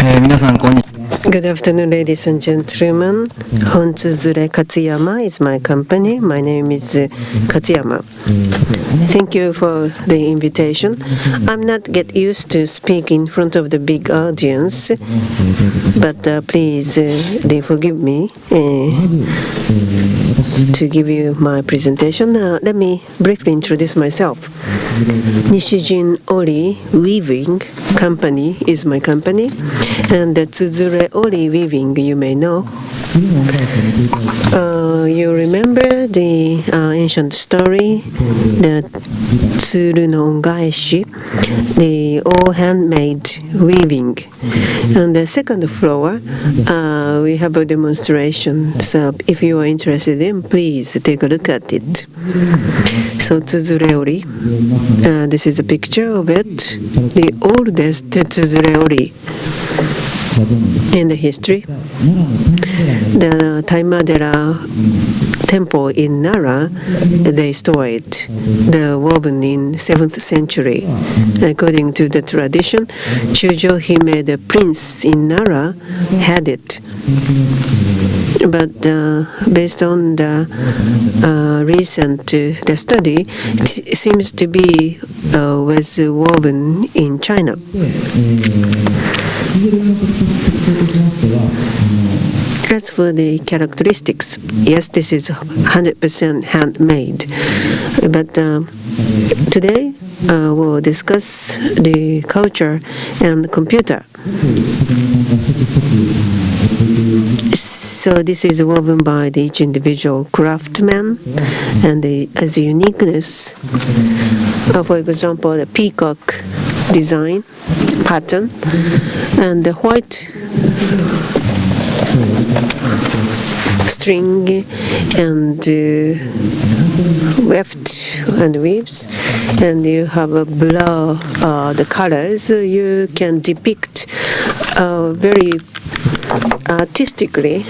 Good afternoon, ladies and gentlemen. Hon-tudure Katsuyama is my company. My name is Katsuyama. Thank you for the invitation. I'm not get used to speak in front of the big audience, but please they forgive me to give you my presentation. Let me briefly introduce myself. Nishijin Ori Weaving Company is my company, and the Tsuzure Ori Weaving you may know. You remember the ancient story, the Tsuru no Ongaeshi, the all handmade weaving. On the second floor, we have a demonstration. So if you are interested in, please take a look at it. So Tsuzure Ori, this is a picture of it, the oldest Tsuzure Ori in the history. The Taimadera temple in Nara, they store it, the woven in 7th century. According to the tradition, Chujo Hime, the prince in Nara, had it. But based on the recent the study, it seems to be was woven in China. As for the characteristics, yes, this is 100% handmade. But today we'll discuss the culture and computer. So this is woven by each individual craftsman, and as a uniqueness, for example, the peacock design pattern and the white string and weft and weaves, and you have a blur the colors. You can depict very artistically,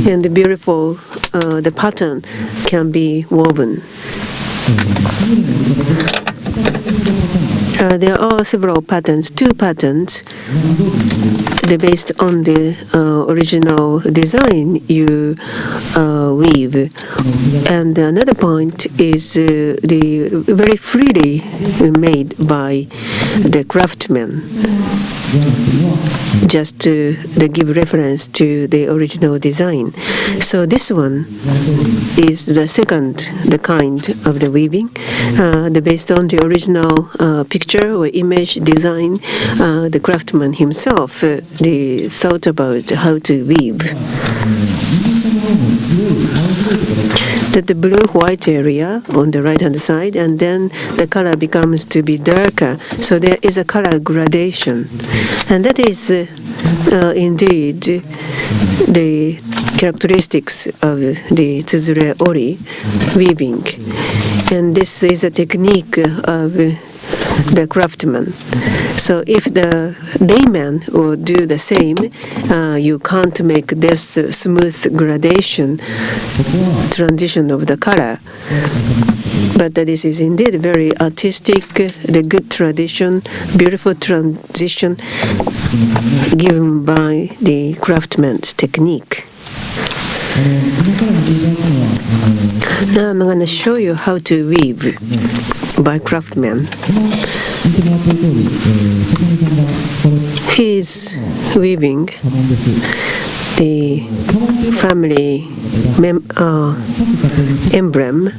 and beautiful the pattern can be woven. There are several patterns, 2 patterns. They're based on the original design you weave. And another point is the very freely made by the craftsman. Just to give reference to the original design. So this one is the second, the kind of the weaving, based on the original picture or image design. The craftsman himself they thought about how to weave. The blue-white area on the right-hand side, and then the color becomes to be darker. So there is a color gradation, and that is indeed the characteristics of the Tsuzure Ori weaving. And this is a technique of the craftsman. So if the layman will do the same, you can't make this smooth gradation transition of the color. But this is indeed very artistic, the good tradition, beautiful transition given by the craftsman's technique. Now I'm going to show you how to weave by craftsman. He is weaving the family emblem,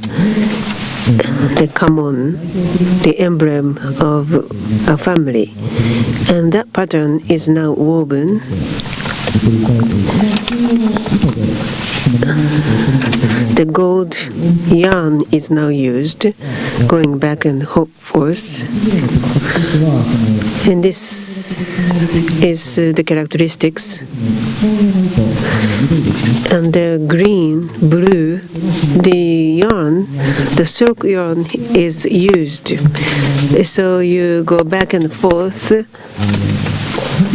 the common, the emblem of a family, and that pattern is now woven. The gold yarn is now used, going back and forth. And this is the characteristics. And the green, blue, the yarn, the silk yarn is used. So you go back and forth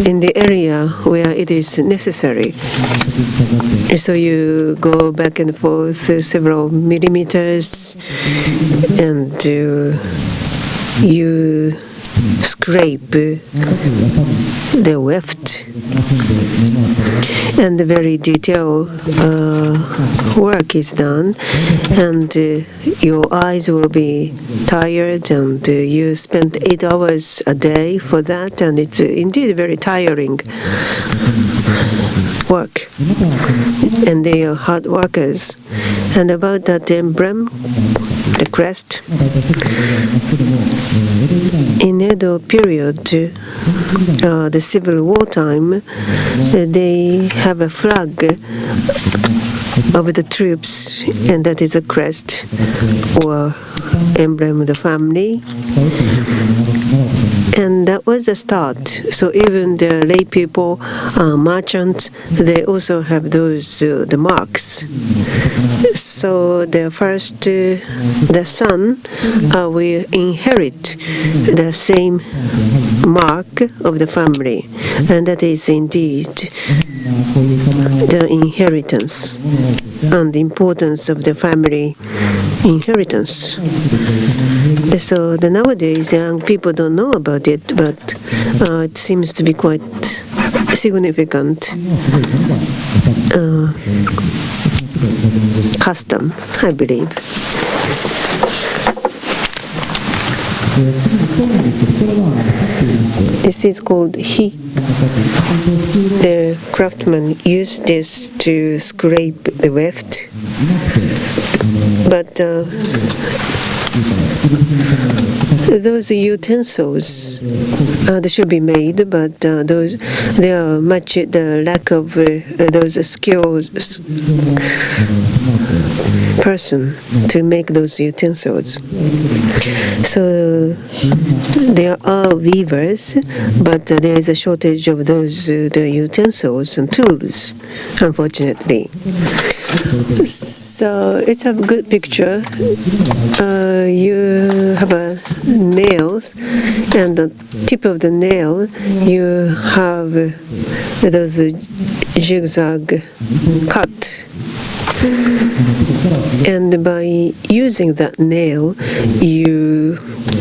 in the area where it is necessary. So you go back and forth several millimeters, and you scrape the weft and very detailed work is done, and your eyes will be tired, and you spend 8 hours a day for that, and it's indeed very tiring work, and they are hard workers. And about that emblem, the crest, in Edo period, the Civil War time, they have a flag of the troops, and that is a crest or emblem of the family. And that was a start. So even the lay people, merchants, they also have those the marks. So the first, the son will inherit the same mark of the family, and that is indeed the inheritance and the importance of the family inheritance. So nowadays young people don't know about it, but it seems to be quite significant custom, I believe. This is called hi. The craftsman used this to scrape the weft, but those utensils they should be made, but they are much the lack of those skills person to make those utensils. So there are weavers, but there is a shortage of those the utensils and tools, unfortunately. So it's a good picture. You have nails, and the tip of the nail you have those zigzag cut, and by using that nail you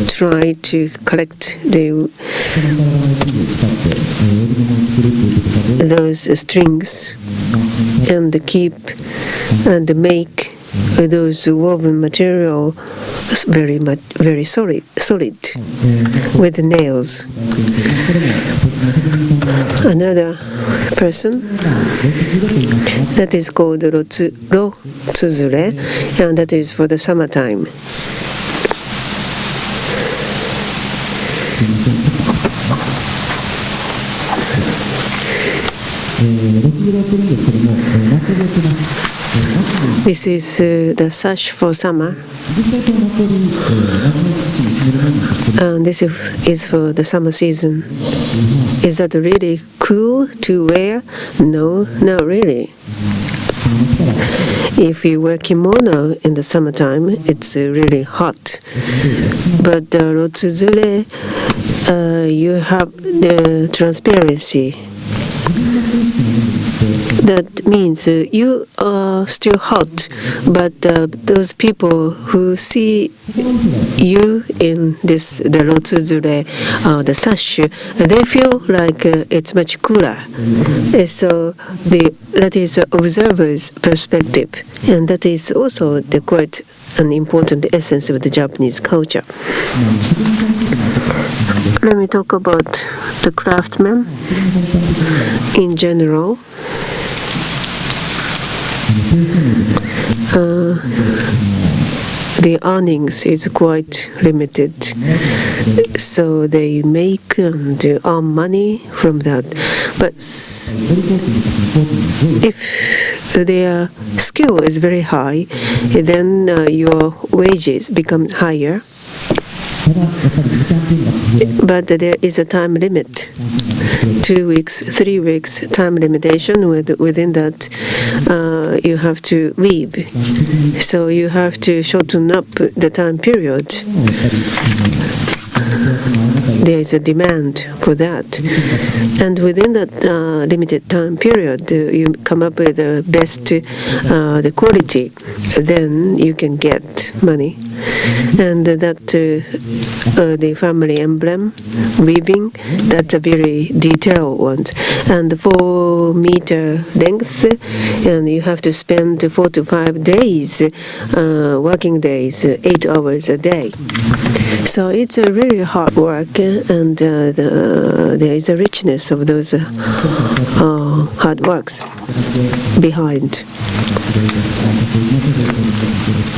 try to collect those strings and keep and make those woven material very solid with nails. Another person that is called Ro-tudure, and that is for the summertime. This is the sash for summer, and this is for the summer season. Is that really cool to wear? No, not really. If you wear kimono in the summertime, it's really hot. But the Ro-tudure, you have the transparency. That means you are still hot, but those people who see you in the Ro-tudure, the sash, they feel like it's much cooler. So that is the observer's perspective, and that is also quite an important essence of the Japanese culture. Let me talk about the craftsmen in general. The earnings is quite limited, so they make and earn money from that. But if their skill is very high, then your wages become higher. But there is a time limit, 2 weeks, 3 weeks time limitation. Within that, you have to weave. So you have to shorten up the time period. there is a demand for that. And within that limited time period, you come up with the best the quality, then you can get money. And that the family emblem weaving, that's a very detailed one. And 4-meter length, and you have to spend 4 to 5 days, working days, 8 hours a day. So it's a really hard work, and there is a richness of those hard works behind.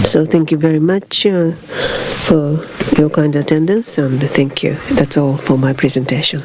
So thank you very much for your kind attendance, and thank you. That's all for my presentation.